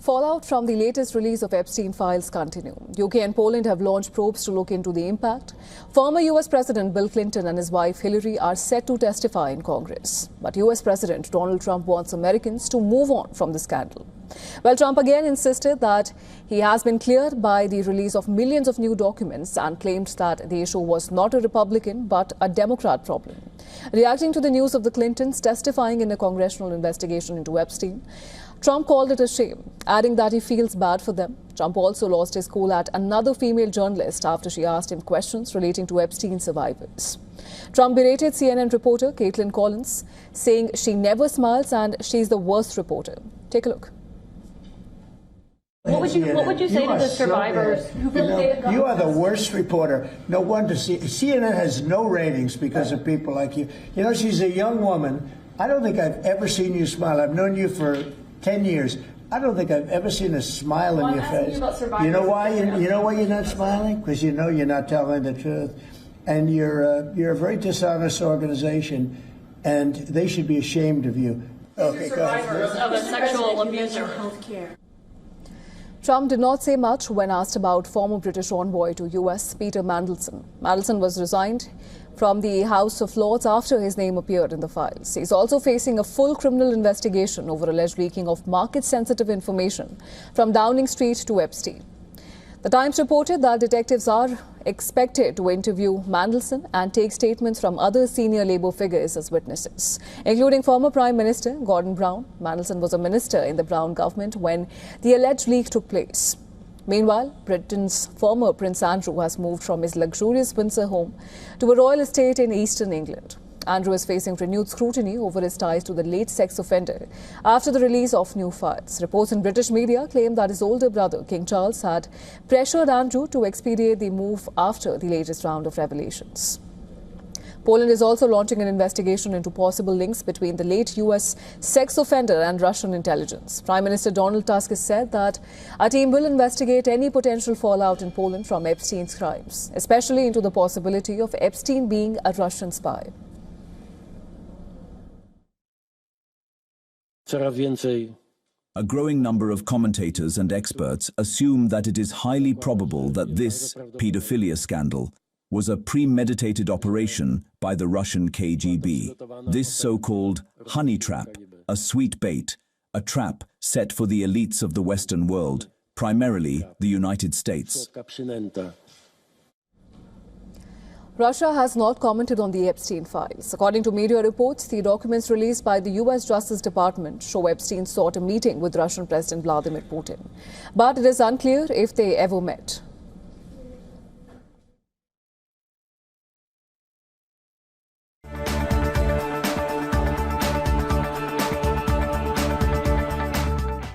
Fallout from the latest release of Epstein files continue. UK and Poland have launched probes to look into the impact. Former US President Bill Clinton and his wife Hillary are set to testify in Congress. But US President Donald Trump wants Americans to move on from the scandal. Well, Trump again insisted that he has been cleared by the release of millions of new documents and claimed that the issue was not a Republican but a Democrat problem. Reacting to the news of the Clintons testifying in a congressional investigation into Epstein, Trump called it a shame, adding that he feels bad for them. Trump also lost his cool at another female journalist after she asked him questions relating to Epstein survivors. Trump berated CNN reporter Caitlin Collins, saying she never smiles and she's the worst reporter. Take a look. What would you say to the survivors? You are the worst reporter. No wonder CNN has no ratings because of people like you. You know, she's a young woman. I don't think I've ever seen you smile. I've known you for 10 years. I don't think I've ever seen a smile in your face. You know why? You know why you're not smiling? Because you know you're not telling the truth, and you're a very dishonest organization, and they should be ashamed of you. Okay, survivors of a sexual abuse or healthcare. Trump did not say much when asked about former British envoy to US Peter Mandelson. Mandelson was resigned from the House of Lords after his name appeared in the files. He's also facing a full criminal investigation over alleged leaking of market-sensitive information from Downing Street to Epstein. The Times reported that detectives are expected to interview Mandelson and take statements from other senior Labour figures as witnesses, including former Prime Minister Gordon Brown. Mandelson was a minister in the Brown government when the alleged leak took place. Meanwhile, Britain's former Prince Andrew has moved from his luxurious Windsor home to a royal estate in eastern England. Andrew is facing renewed scrutiny over his ties to the late sex offender after the release of new files. Reports in British media claim that his older brother, King Charles, had pressured Andrew to expedite the move after the latest round of revelations. Poland is also launching an investigation into possible links between the late US sex offender and Russian intelligence. Prime Minister Donald Tusk has said that a team will investigate any potential fallout in Poland from Epstein's crimes, especially into the possibility of Epstein being a Russian spy. A growing number of commentators and experts assume that it is highly probable that this pedophilia scandal was a premeditated operation by the Russian KGB. This so-called honey trap, a sweet bait, a trap set for the elites of the Western world, primarily the United States. Russia has not commented on the Epstein files. According to media reports, the documents released by the US Justice Department show Epstein sought a meeting with Russian President Vladimir Putin. But it is unclear if they ever met.